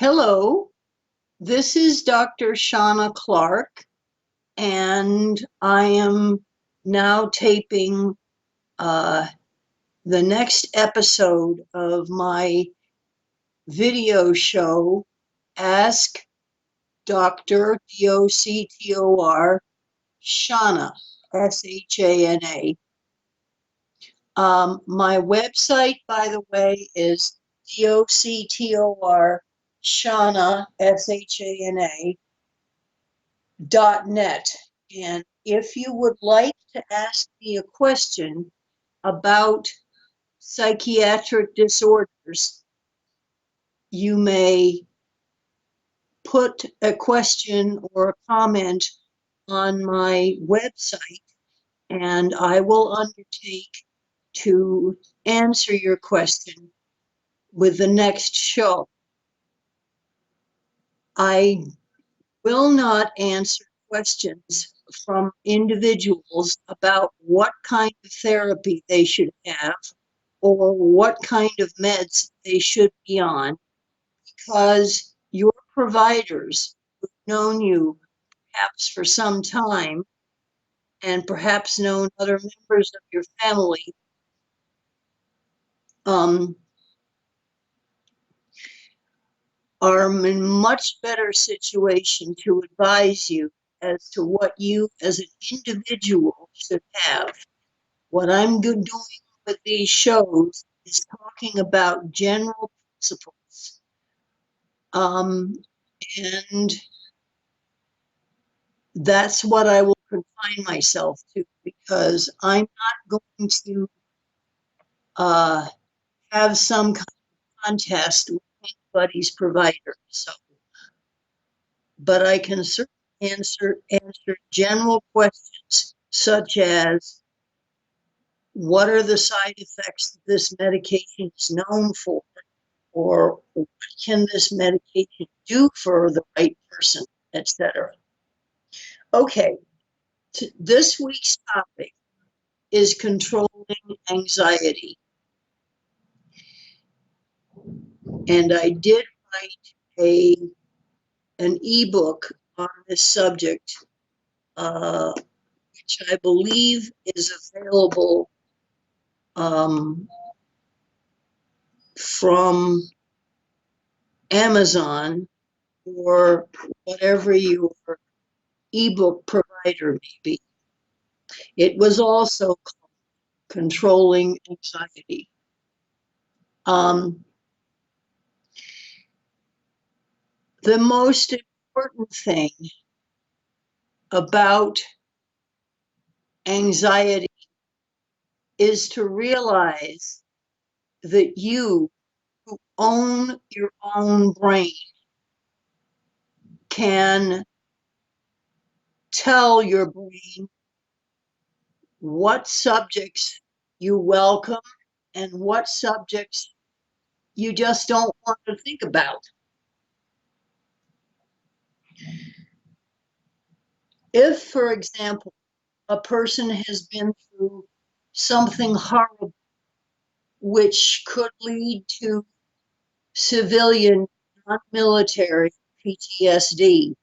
Hello, this is Dr. Shana Clark, and I am now taping uh, the next episode of my video show, Ask Dr. Doctor Shana, Shana. My website, by the way, is Doctor Shana, Shana, .net. And if you would like to ask me a question about psychiatric disorders, you may put a question or a comment on my website, and I will undertake to answer your question with the next show. I will not answer questions from individuals about what kind of therapy they should have or what kind of meds they should be on, because your providers who've known you perhaps for some time and perhaps known other members of your family um, are in much better situation to advise you as to what you as an individual should have. What I'm doing with these shows is talking about general principles. And that's what I will confine myself to, because I'm not going to uh, have some kind of contest with anybody's provider. So, but I can certainly answer general questions such as, what are the side effects that this medication is known for? Or what can this medication do for the right person, etc. Okay, this week's topic is controlling anxiety. And I did write an ebook on this subject, which I believe is available from Amazon or whatever your ebook provider may be. It was also called Controlling Anxiety. The most important thing about anxiety is to realize that you, who own your own brain, can tell your brain what subjects you welcome and what subjects you just don't want to think about. If, for example, a person has been through something horrible, which could lead to civilian, non-military PTSD,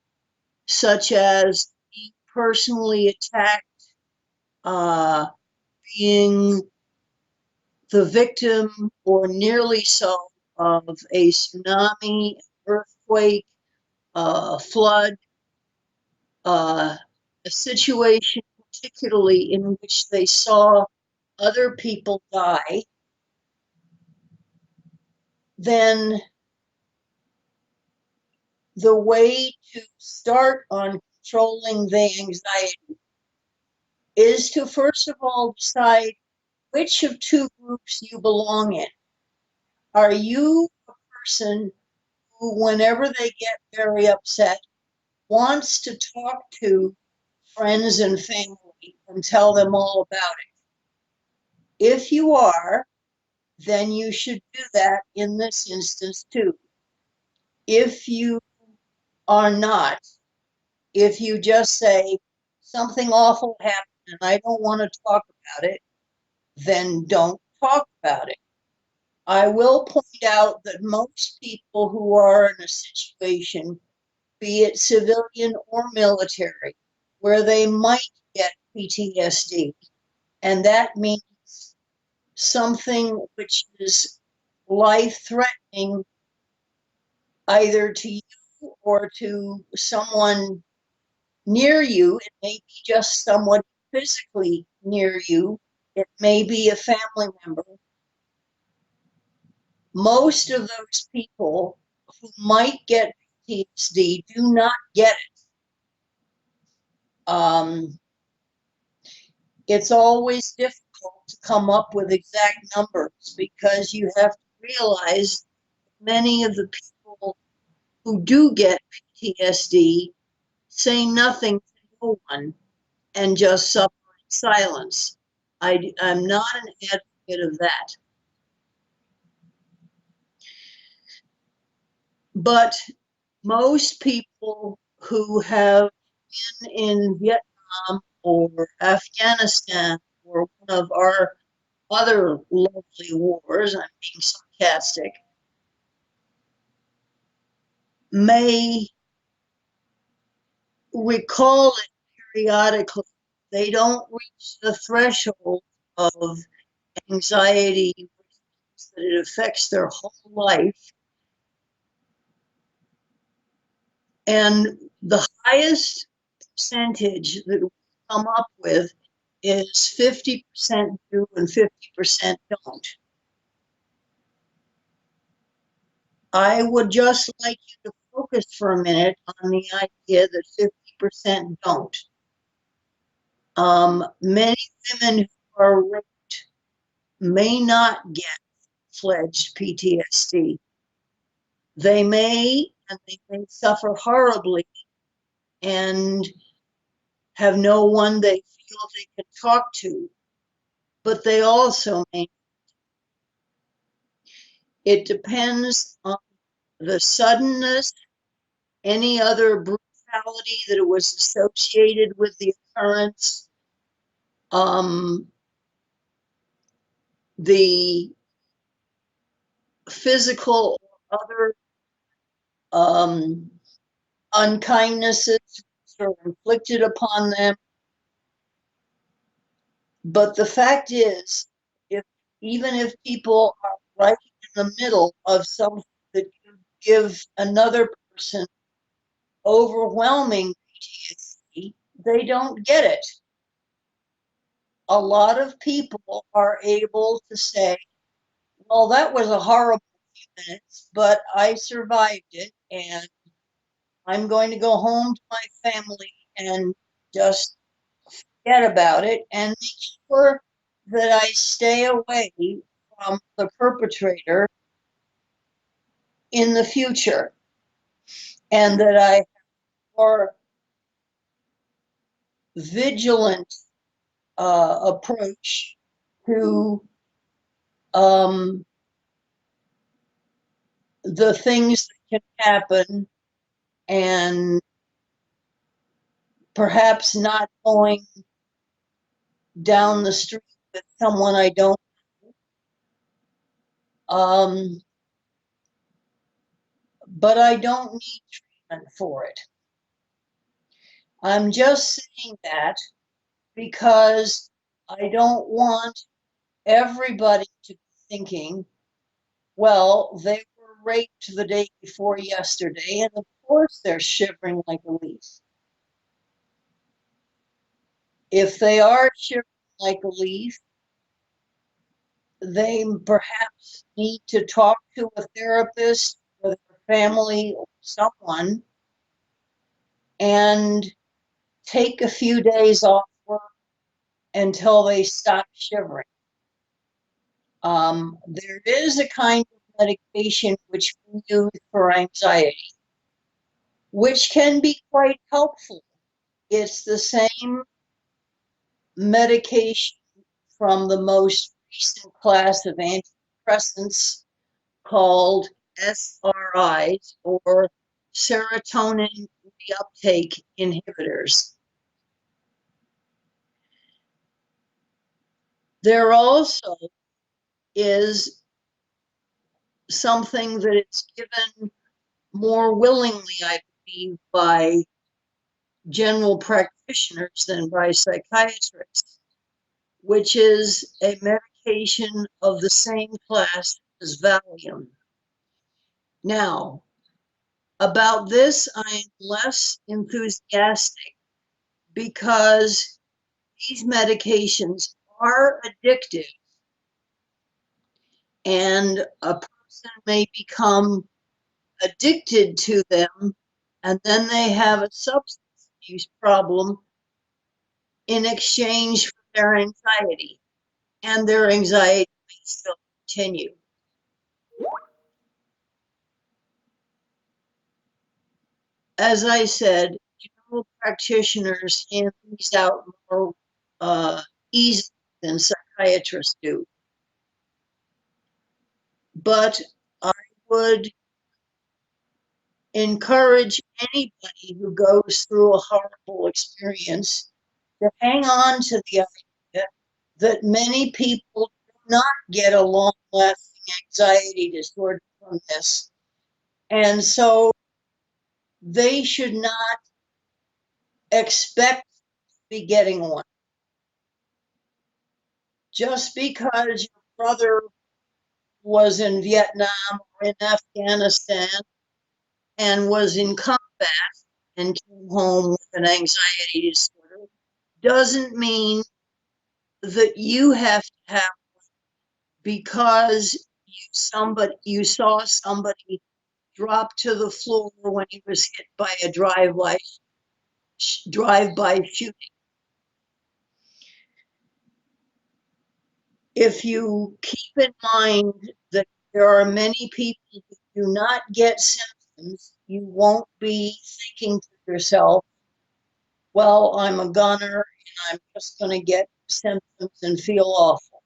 such as being personally attacked, being the victim or nearly so of a tsunami, earthquake, flood, a situation particularly in which they saw other people die, then the way to start on controlling the anxiety is to first of all decide which of two groups you belong in. Are you a person who, whenever they get very upset, wants to talk to friends and family and tell them all about it? If you are, then you should do that in this instance too. If you are not, if you just say something awful happened and I don't want to talk about it, then don't talk about it. I will point out that most people who are in a situation, be it civilian or military, where they might get PTSD, and that means something which is life threatening either to you or to someone near you. It may be just someone physically near you, it may be a family member. Most of those people who might get PTSD do not get it. It's always difficult to come up with exact numbers because you have to realize many of the people who do get PTSD say nothing to no one and just suffer in silence. I'm not an advocate of that. But most people who have been in Vietnam or Afghanistan or one of our other lovely wars, I'm being sarcastic, may recall it periodically. They don't reach the threshold of anxiety, which means that it affects their whole life. And the highest percentage that we come up with is 50% do and 50% don't. I would just like you to focus for a minute on the idea that 50% don't. Many women who are raped may not get fledged PTSD. They may, and they may suffer horribly and have no one they feel they can talk to, but they also may. It depends on the suddenness, any other brutality that was associated with the occurrence, the physical or other unkindnesses that are inflicted upon them. But the fact is, if even if people are right in the middle of something that could give another person overwhelming PTSD, they don't get it. A lot of people are able to say, well, that was a horrible few minutes, but I survived it, and I'm going to go home to my family and just forget about it and make sure that I stay away from the perpetrator in the future, and that I have more vigilant approach to um, the things that can happen, and perhaps not going down the street with someone I don't um, but I don't need treatment for it. I'm just saying that because I don't want everybody to be thinking, well, they were raped the day before yesterday, and of course they're shivering like a leaf. If they are shivering like a leaf, they perhaps need to talk to a therapist or their family or someone and take a few days off work until they stop shivering. There is a kind of medication which we use for anxiety, which can be quite helpful. It's the same medication from the most recent class of antidepressants called SRIs, or serotonin reuptake inhibitors. There also is something that it's given more willingly, I believe, by general practitioners than by psychiatrists, which is a medication of the same class as Valium. Now, about this, I am less enthusiastic because these medications are addictive, and a person may become addicted to them, and then they have a substance use problem in exchange for their anxiety, and their anxiety may still continue. As I said, general practitioners hand these out more easily than psychiatrists do. But I would encourage anybody who goes through a horrible experience to hang on to the idea that many people do not get a long lasting anxiety disorder from this. And so they should not expect to be getting one. Just because your brother was in Vietnam or in Afghanistan and was in combat and came home with an anxiety disorder doesn't mean that you have to have, because you saw somebody drop to the floor when he was hit by a drive-by shooting. If you keep in mind that there are many people who do not get symptoms, you won't be thinking to yourself, well, I'm a gunner and I'm just going to get symptoms and feel awful.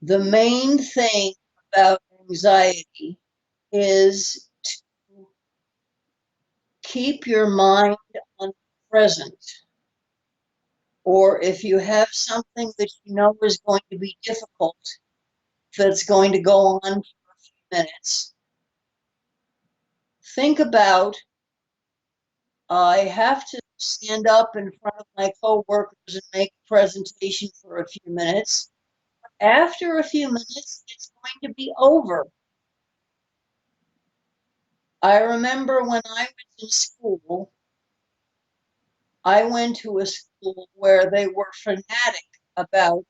The main thing about anxiety is to keep your mind on the present. Or if you have something that you know is going to be difficult, that's going to go on for a few minutes, think about, I have to stand up in front of my coworkers and make a presentation for a few minutes. After a few minutes, it's going to be over. I remember when I was in school, I went to a school where they were fanatic about,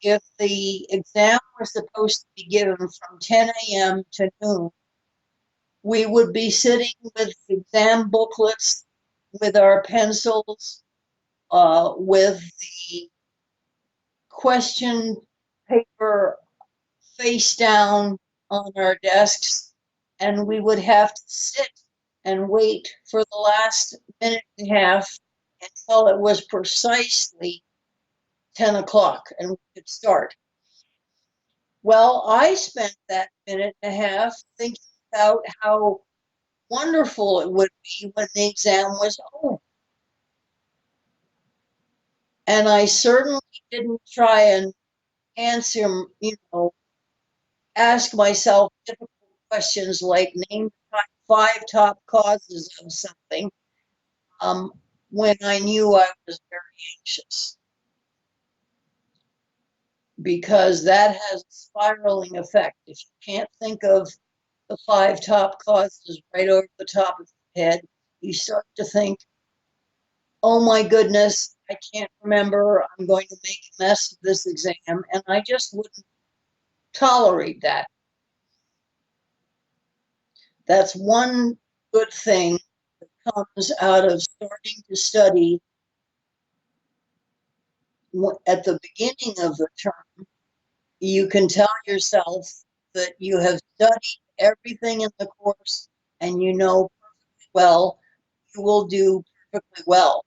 if the exam was supposed to be given from 10 a.m. to noon, we would be sitting with exam booklets, with our pencils, with the question paper face down on our desks, and we would have to sit and wait for the last minute and a half until it was precisely 10 o'clock and we could start. Well, I spent that minute and a half thinking about how wonderful it would be when the exam was over. And I certainly didn't try and answer, ask myself difficult questions like name the five top causes of something, when I knew I was very anxious, because that has a spiraling effect. If you can't think of the five top causes right over the top of your head, you start to think, oh my goodness, I can't remember, I'm going to make a mess of this exam, and I just wouldn't tolerate that. That's one good thing that comes out of starting to study at the beginning of the term. You can tell yourself that you have studied everything in the course and you know perfectly well you will do perfectly well.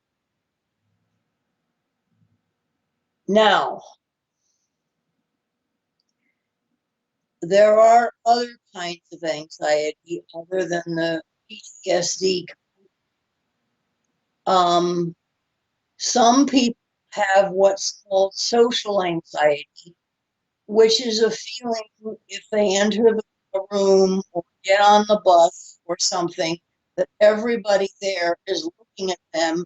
Now, there are other kinds of anxiety other than the PTSD. Some people have what's called social anxiety, which is a feeling if they enter the room or get on the bus or something, that everybody there is looking at them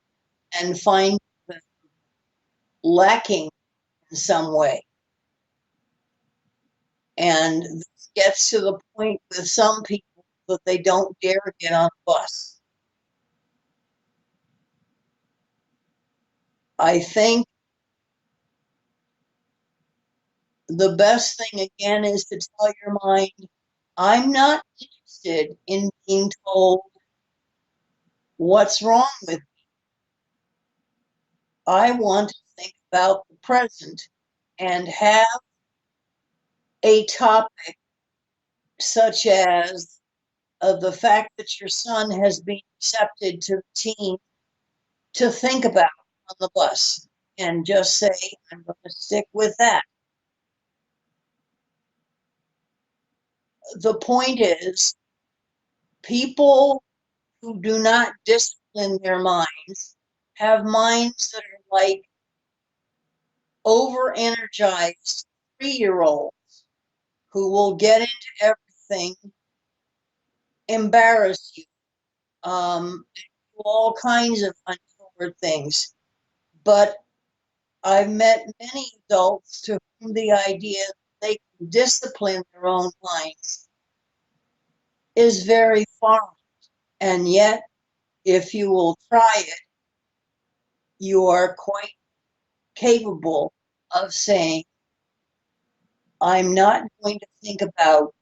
and finding them lacking in some way. And this gets to the point with some people that they don't dare get on the bus. I think the best thing again is to tell your mind, I'm not interested in being told what's wrong with me. I want to think about the present and have a topic such as the fact that your son has been accepted to the team to think about on the bus, and just say, I'm going to stick with that. The point is, people who do not discipline their minds have minds that are like over energized 3-year-olds who will get into everything, embarrass you, do all kinds of untoward things. But I've met many adults to whom the idea that they can discipline their own minds is very foreign. And yet, if you will try it, you are quite capable of saying, I'm not going to think about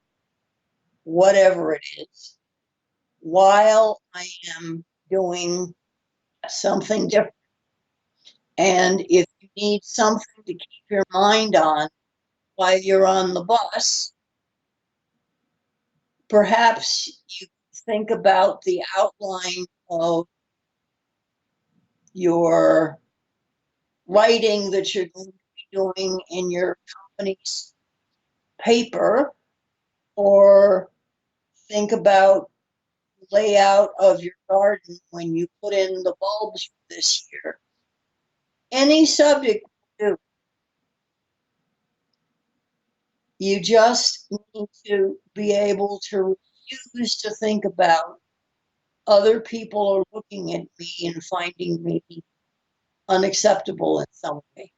whatever it is while I am doing something different. And if you need something to keep your mind on while you're on the bus, perhaps you think about the outline of your writing that you're going to be doing in your company's paper, or think about the layout of your garden when you put in the bulbs this year. Any subject will do. You just need to be able to refuse to think about other people are looking at me and finding me unacceptable in some way.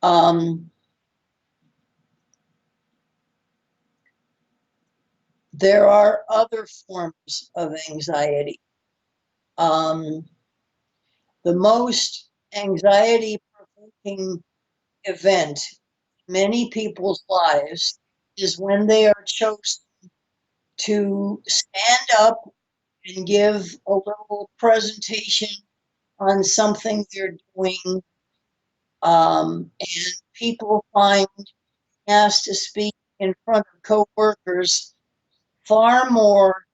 Um, there are other forms of anxiety. Um, the most anxiety provoking event in many people's lives is when they are chosen to stand up and give a little presentation on something they're doing, and people find asked to speak in front of coworkers far more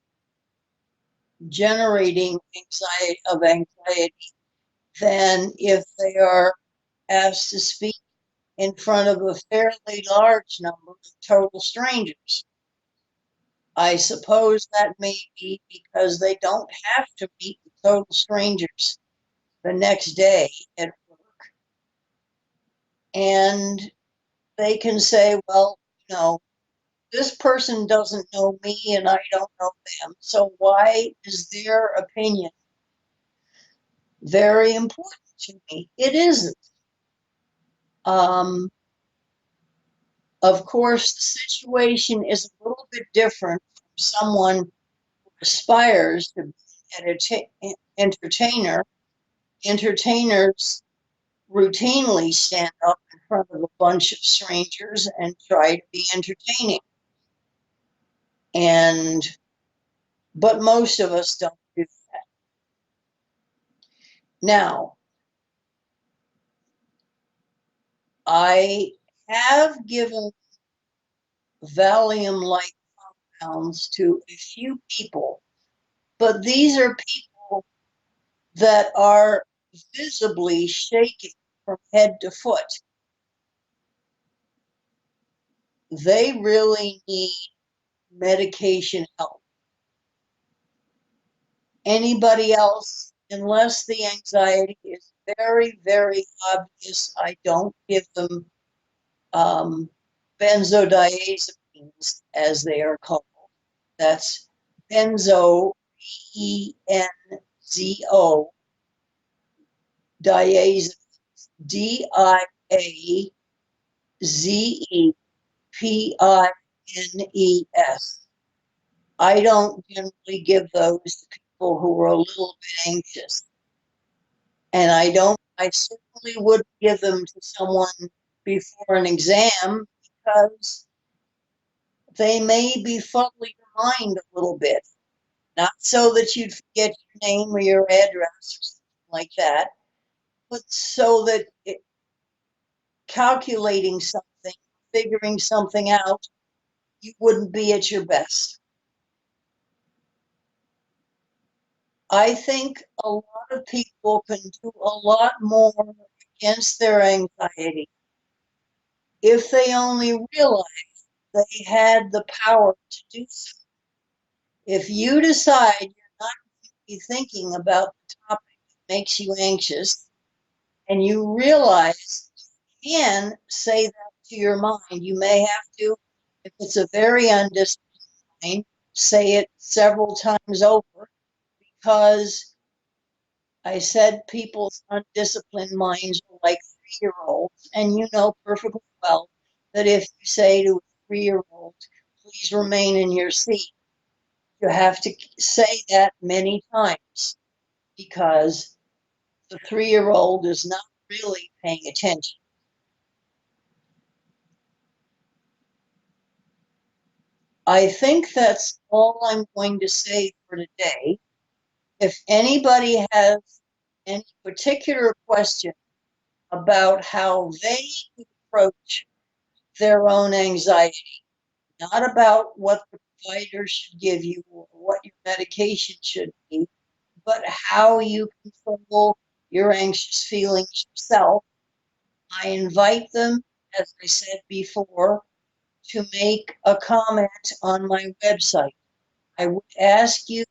generating anxiety than if they are asked to speak in front of a fairly large number of total strangers. I suppose that may be because they don't have to meet total strangers the next day at work, and they can say, well, this person doesn't know me and I don't know them, so why is their opinion very important to me? It isn't. Um, of course, the situation is a little bit different from someone who aspires to be an entertainer. Entertainers routinely stand up in front of a bunch of strangers and try to be entertaining. But most of us don't do that. Now, I have given Valium-like compounds to a few people, but these are people that are visibly shaking from head to foot. They really need medication help. Anybody else, unless the anxiety is very, very obvious, I don't give them um, benzodiazepines, as they are called. That's benzo, Benzo, diazepines, Diazepines. I don't generally give those to people who are a little bit anxious. And I certainly wouldn't give them to someone before an exam because they may befuddle your mind a little bit. Not so that you'd forget your name or your address or something like that, but so that calculating something, figuring something out, you wouldn't be at your best. I think a lot of people can do a lot more against their anxiety if they only realized they had the power to do so. If you decide you're not going to be thinking about the topic that makes you anxious, and you realize you can say that to your mind, you may have to, if it's a very undisciplined mind, say it several times over because I said people's undisciplined minds are like 3-year-olds, and you know perfectly well that if you say to a 3-year-old, please remain in your seat, you have to say that many times because the 3-year-old is not really paying attention. I think that's all I'm going to say for today. If anybody has any particular question about how they approach their own anxiety, not about what the provider should give you or what your medication should be, but how you control your anxious feelings yourself, I invite them, as I said before, to make a comment on my website. I would ask you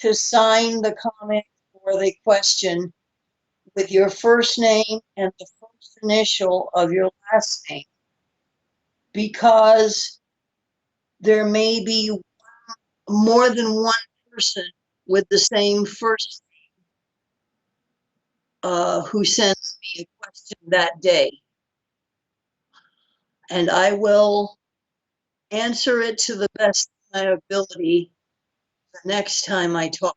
to sign the comment or the question with your first name and the first initial of your last name because there may be more than one person with the same first who sends me a question that day. And I will answer it to the best of my ability the next time I talk.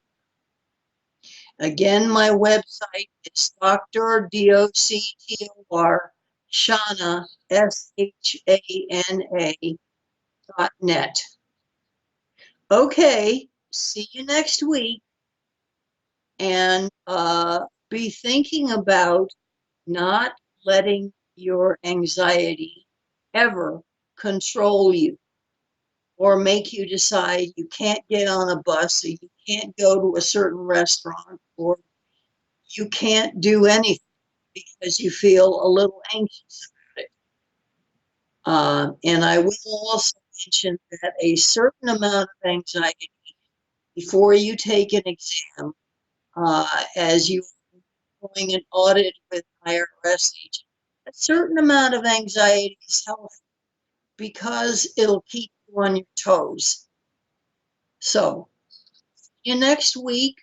Again, my website is Dr. D-O-C-T-O-R, Shana, Shana .net. Okay, see you next week, and be thinking about not letting your anxiety ever control you or make you decide you can't get on a bus or you can't go to a certain restaurant or you can't do anything because you feel a little anxious about it. And I will also mention that a certain amount of anxiety before you take an exam, as you are doing an audit with IRS agent, a certain amount of anxiety is healthy because it'll keep you on your toes. So, see you next week.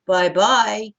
Bye bye.